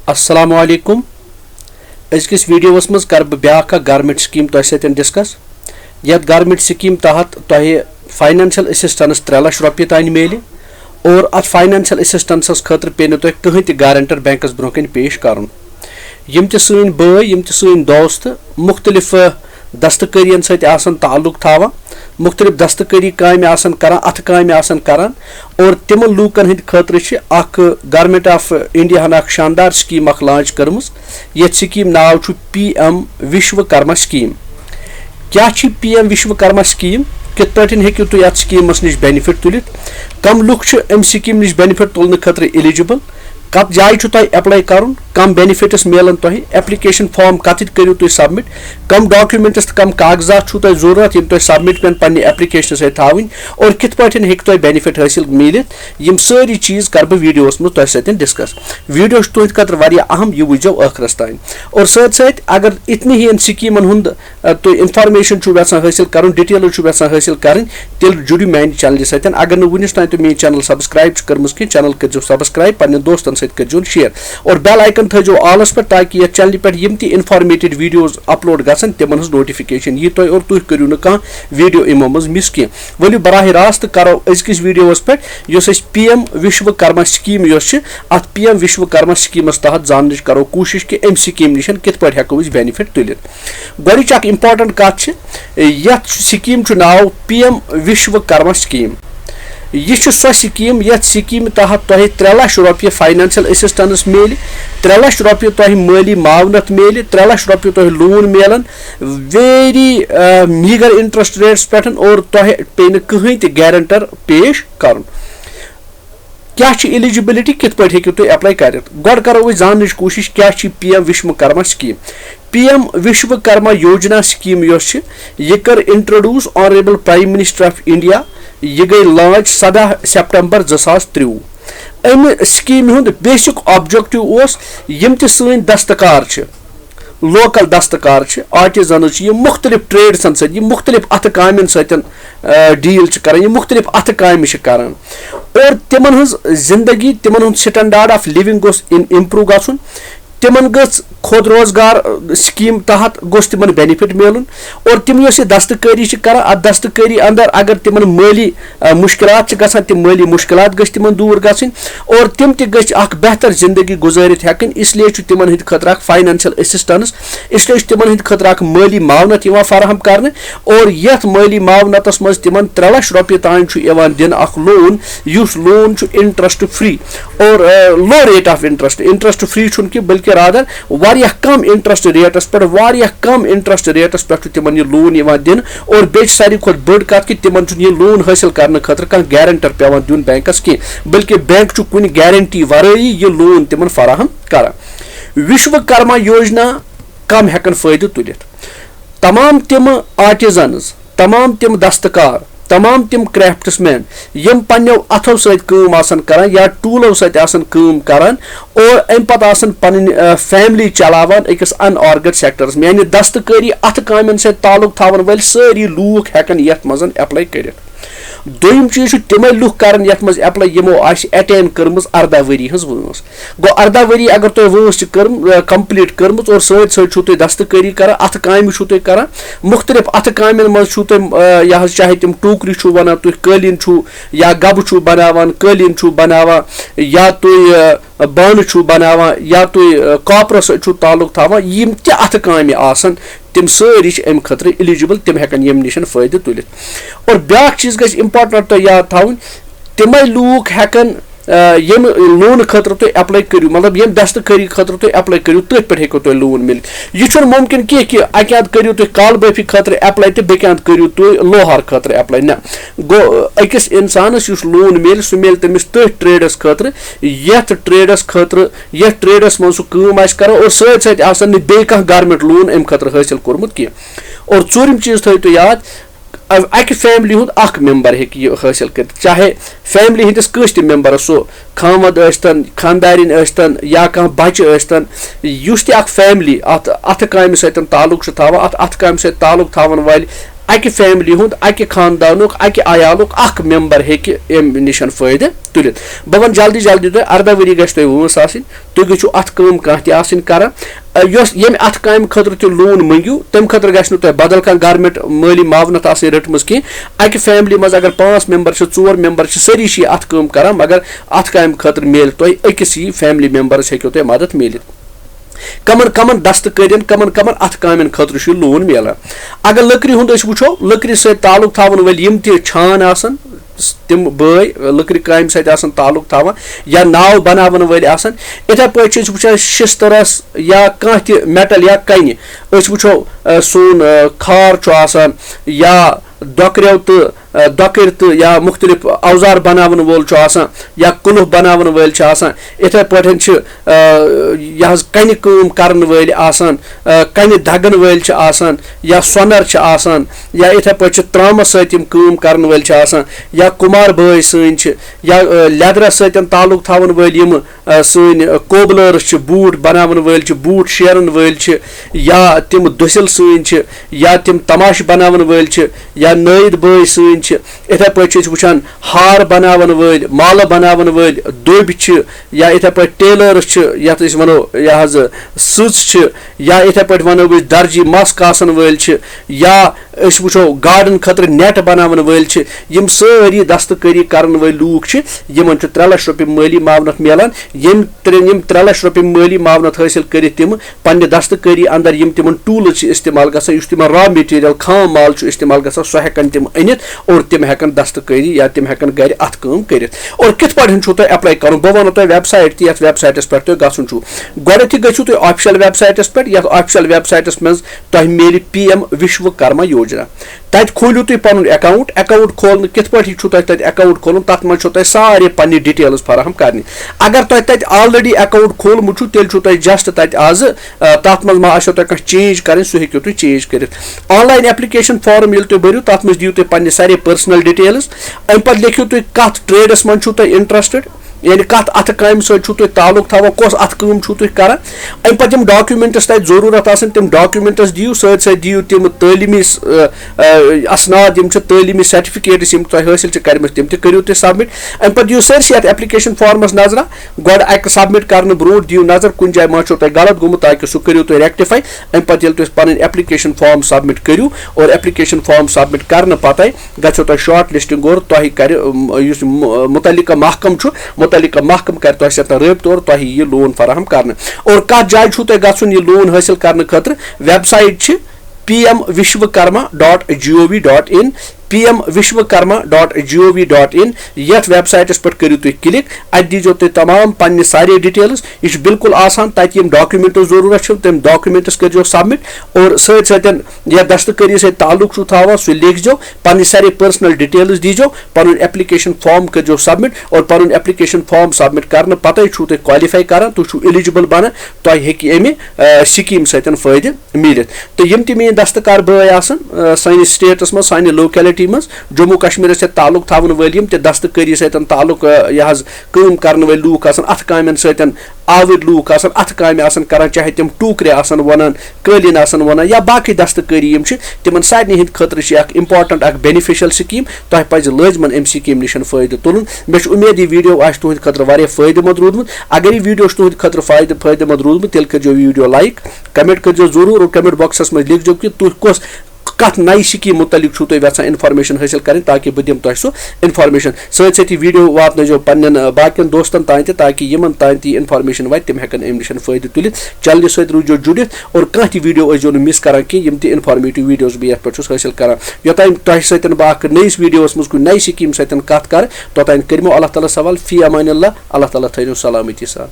Assalamu alaikum. Azkis videos maz kar beh byak government scheme toh saten discuss. Yat government scheme tahat toh financial assistance 3 lakh rupiya tani meli और at financial assistance khatr पेन तो कहीं ते guarantor Banks broken पेश करन यम ते सइन बय यम ते सइन दोस्त मुख्तलिफ दस्तकारियन सत आसन ताल्लुक थावा मुख्तलिफ दस्तकारी काम आसन करा अथ काम आसन करन और तिम लूकन हिंद खतर अख गवर्नमेंट ऑफ इंडिया हन अख शानदार स्कीम अख लॉन्च करमस ये स्कीम नाव छु पीएम विश्वकर्मा स्कीम क्या छि पीएम विश्वकर्मा स्कीम कित पे हेकू तुम अत स्कीमस निश बेनिफिट तुलित कम लुक स्कीम निश बेनिफिट तुलने खतर एलिजिबल कत जाय छु तुम अप्लाई करुन कम बेनिफिट्स मिलन तुम एप्लिकेशन फॉर्म कत करू तुम सबमिट कम डॉक्यूमेंट्स कम कागजात छु तुम जरूरत यम तुम सबमिट पे पन्ने एप्लिकेशन सत थावन और कित पे हेकु तुम बेनिफिट हासिल मिलित यम सारी चीज कर बह वीडियोस में तुम सत डिस्कस वीडियो तुंद खतर वारिया अहम यह वुझो आखरस तान और सत सत अगर इतनी ही स्कीमन हुंद तुम इंफॉर्मेशन छु वेचान हासिल करन डिटेल छु वेचान हासिल करन तेल जुड़ियो मान चैनल सत अगर न वुनिस तान तुम मेन चैनल सब्सक्राइब कर्मस कि चैनल करो सब्सक्राइब पन्ने दोस्तन सत करो शेयर और बेल आइकन थो आलस पे ताकि ये चैनल पे यम ती इन्फॉर्मेटिव वीडियोस अपलोड गसन तिमन हज नोटिफिकेशन यह तुम और तुम करू न कह वीडियो इमो मज मिस की वलियो बराह रास्त करो अजकिस वीडियोस पे पीएम विश्वकर्मा स्कीम अत पीएम विश्वकर्मा स्कीमस तहत जानने करो कोशिश कि अम स्कीम निश कित पे हेको बेनिफिट तुलित गोच अख इंपॉर्टेंट कत यथ स्कीम नाव पीएम विश्वकर्मा स्कीम यह सो स्कीम ये स्कीम तहत तुम 3 लाख रुपये फाइनेंशियल असिस्टेंस मिल 3 लाख रुपये तुम माली मावनत मिल 3 लाख रुपये तुम लोन मिलन वेरी मीगर इंटरेस्ट रेट्स पे और तुम पे कहीं ते गारंटर पेश कर क्या एलिजिबिलिटी कित पे हेकू तुम अप्लाई कर गो करो जान कोशिश क्या PM Vishwakarma scheme PM Vishwakarma योजना स्कीम यह कर introduce honourable prime minister of India यह गई लॉन्च 17 सितंबर 2023 अम स्कीम हुंद बेसिक ऑब्जेक्टिव यम ते सन दस्तकार लोकल दस्तकार आर्टिजन मुख्तलिफ ट्रेड्सन सत मुख्तलिफ अथ कामन सत डील कर मुख्तलिफ अथ काम कर और तिमन हज जिंदगी तिमन हुंद स्टैंडर्ड ऑफ लिविंग गोस इम्प्रूव गछुन तिमन गछ खुद रोजगार स्कीम तहत गोस तिमन बेनिफिट मिलन और तिम ये दस्तकारी कर अत दस्तकारी अंदर अगर तिमन माली मुश्किलात गसान तिम माली मुश्किलात गछ तिमन दूर गछन और तिम ते गछ अख बेहतर जिंदगी गुजारित हेकन इसलिए तिमन हिंद खतर अख फाइनेंशियल असिस्टेंस इसलिए तिमन हिंद खतर अख माली मावनत फराहम करने और यथ माली मावनतस मज तिमन 3 लाख रुपये तान दिन अख loan use loan interest free और लो रेट ऑफ इंटरेस्ट फ्री कि बल्कि रादर वारिया कम इंटरेस्ट रेटस पे कम इंटरेस्ट रेटस पे तिमन यह लोन दिन और बे सारी खुद बड़ कत कि तिमन यह लोन हासिल करने खतर कह गारंटर पेवान दिन बैंकस की बल्कि बैंक कुन गारंटी वराई यह लोन तिमन फराहम कर विश्वकर्मा योजना कम हेकन फायदे तुलित तमाम तिम आर्टिजन्स तमाम तिम दस्तकार तमाम तिम क्राफ्ट्समैन यम पन्नो अथो सत करान या टूलो सत करान और अम पत पन फैमिली चलावान अकिस अनऑर्गन सेक्टर्स यानी दस्तकारी अथ कामन सत ताल्लुक थावन वाल सारी लूक हेकन यथ मज अप्लाई करित दोयम चीज तमें लुक कर यथ मज अप्लाई यमो अटेन कर्म 18 वरी हज वंस गो 18 वरी अगर तुम वंस कंप्लीट कर्म और सत सत तुम दस्तकारी कर अथ काम तुम कर मुख्तलिफ अथ काम मज तुम यह चाहे तुम टोकरी वन तुम कालीन या गब बनावान कालीन बनावान या तुम बान बनावान या तुम कॉपर सत ताल्लुक थावान यम ते अथ काम आसन तिम सारी अम खतर एलिजिबल तिम हेकन यम निश फायदे तुलित और ब्या चीज गई इंपॉर्टेंट तो याद थावन तिम लूक हेकन यम लोन खतर तुम अप्लाई करू मतलब यम दस्तकारी खतर तुम अप्लाई करू तथ पे हेको तुम लोन मिल यह मुमकिन कह कि अक करू तुम काल बैफी खतर अप्लाई तो बेक करू तुम लोहार खतर अप्लाई न गो अकिस इंसानस लोन मिल सह मिल तमिस तथ ट्रेडस खतर यथ ट्रेडस खतर यथ ट्रेडस मन सह काम कर और सत सत बे गवर्नमेंट लोन अम खतर हासिल कोर्मुत कह और चूरम चीज थो याद अक फैमिली हुंद अख मेंबर हेक यह हासिल कर चाहे फैमिली हंदिस कस मेंबर सो खामद अस्तन खानदारिन अस्तन या कह बच्चे अस्तन युस ते अख फैमिली अथ काम सत ताल्लुक थावान अथ काम सत ताल्लुक थावन वाल अकि फैमिली हुंद अकि खानदानुक अकि आयालुक अख मेंबर हेकि एम निशन फायदे तुलित बह वन जल्दी जल्दी तुह 18 वरी गछ तुह वंस आसिन तुह गछू अथ काम कह ति आसिन करन यम अथ काम खतर तुह लोन मंगियो तम खतर गछ न तुह बदल कह गवर्नमेंट माली मावनत आसिन रटमस कि अकि फैमिली मज अगर 5 मेंबर 4 मेंबर सरी अथ काम करन मगर अथ काम खतर मिल तुह अकिस फैमिली मेंबरस हेक्यो तुह मदद मिलित कमन कमन दस्तकारियन कमन कमन अथ कामन खतर लोन मिलान अगर लकड़ी हुंद वो लकड़ी सत ताल्लुक थावन वल यम ति छान आसन तिम बय लकड़ी काम सत ताल्लुक थावन या नाव बनावन वल आसन इथे पे वो शिस्तरस या कह ति मेटल या कन वो सोन खार आसान या डोकरेव तो डोकर तो या मुख्तलिफ औजार बनावन वोल या कुलुह बनावन वल इथे पे यह कन काम करन वल कन दगन वल या सोनर या इथे पे त्रामस सत काम करन वल या कुमार बय सन या लेदरस सत ताल्लुक थावन वल सन कोबलर्स बूट बनावन वल बूट शेरन वल या तिम दुसिल सन या तिम तमाश बनावन वल या नईद बय सन इथे पे वुचान हार बनावन वल माल बनावन वल दोब या इथे पे टेलर्स यथ वनो यह सच या इथे पे वनो दर्जी मस कासन वल या वो गार्डन खतर नेट बनावन वल यम सारी दस्तकारी करन वल लूक यमन 3 लाख रुपये माली मावनत मिलान यम 3 लाख रुपये माली मावनत हासिल कर तिम पन्ने दस्तकारी अंदर यम तिमन टूल्स इस्तेमाल गसान युस तिमन रॉ मटेरियल खाम माल इस्तेमाल गसान सो हेकन तिम अनित और तिम हेकन दस्तकारी या तिम हेकन गर अथ काम करित और कित पाठन छु तो अप्लाई करूँ बह वनो तो वेबसाइट ती वेबसाइटस पे तो गसन छु गोडथि गछु तो ऑफिशियल वेबसाइटस पे या ऑफिशियल वेबसाइटस में तो मिल पीएम विश्वकर्मा योजना तत खोलू तुम पन अकाउंट खोल कित पाठी छु तत अकाउंट खोल तत मन छु तत सारे पन्नी डिटेल्स फराहम करनी अगर तुम तत ऑलरेडी अकाउंट खोलमुत छु तेल छु तत जस्ट तत आज तत मन मा आसो तक चेंज करन सो हेक्यो तुम चेंज करित ऑनलाइन एप्लीकेशन फॉर्म येल तुम भरियो तत मन दियो तुम पन्नी सारे पर्सनल डिटेल्स अम पे लिखियो तुम कत ट्रेडस मन छु तुम इंटरेस्टेड यानी कत अथ काम सत ताल्लुक थवान कस अथ काम तुम करान अम पे तम डॉक्यूमेंट्स तत जरूरत आसन तम डॉक्यूमेंट्स दियो सत दियो तम तालीमी असनाद यम तालीमी सर्टिफिकेट्स यम तुम हासिल कर्म तम तरियो तुम सबमिट अम पे दियो सरसी अत एप्लीकेशन फॉर्मस नजरा गोड अक सबमिट करने ब्रो दियो नजर कुन जाय मा तुम गलत गुमुत ताकि सह करियो तुम रेक्टिफाई अम पे तुम पन एप्लीकेशन फॉर्म सबमिट करियो और एप्लीकेशन फॉर्म सबमिट करने पत गो तुम शॉर्ट लिस्टिंग और तुह कर मुतलिका महकम मुतलिका महकम कर तुह सत रब्त और तुह यह लोन फराहम करने और कत जाय छु तुह गछुन यह लोन हासिल करने खतर वेबसाइट pmvishwakarma.gov.in pmvishwakarma.gov.in यथ वेबसाइटस पे करियो तुम क्लिक अत दीजो तुम तमाम पन्ने सारे डिटेल्स यह बिल्कुल आसान तत यम डॉक्यूमेंट्स जरूरत तम डॉक्यूमेंट्स करो सबमिट और सत सतन या दस्तकारी सत ताल्लुक थवान सह लिखो पन्ने सारे पर्सनल डिटेल्स दीजो पन एप्लीकेशन फॉर्म करो सबमिट और पन एप्लीकेशन फॉर्म सबमिट करने पत तुम क्वालिफाई करान तुम एलिजिबल बना तुम हेकि अमे स्कीम सत फायदे मिलित तो यम ति मेन दस्तकार बय आसन सानिस स्टेटस मज सानि लोकेलिटी मज जम्मू कश्मीर से ताल्लुक थावन वल यम दस्तकारी सत ताल्लुक यह काम करने वल लूक अथ कामन सत आविर लूक अथ काम करान चाहे तम टूकरे वनान कालीन वनान या बाकी दस्तकारी तिमन सारे हंद खतर इंपॉर्टेंट बेनिफिशियल स्कीम तुह पज लाजमन अम स्कीम निश फायदे तुलन मे उम्मीद यह वीडियो आ तुहद खतर वारिया फायदेमंद रूदमुत अगर यह वीडियो तुहद खतर फायदेमंद रूदमुत तेल करो वीडियो लाइक कमेंट करो जरूर और कमेंट बॉक्सस में लिखो कि तुह कस कत नई स्कीम मुतलिक छु तुम यहां इन्फॉर्मेशन हासिल करें ताकि बह दिम तुह सो इन्फॉर्मेशन सत सत वीडियो वातनो पन्न बाकियन दोस्तन तान ताकि यमन तान ती इन्फॉर्मेशन वात तिम हेकन अम निश फायदे तुलित चैनल सत रूजो जुड़ित और कह ती वीडियो आजो मिस करान कि यम ती इन्फॉर्मेटिव वीडियोस बह यथ पे हासिल करान योतान तुह सत बह नईस वीडियोस मज कुछ नई स्कीम सत कत कर तोतान करमो अल्लाह ताला सवाल फी अमान अल्लाह ताला थैनो सलामती सान।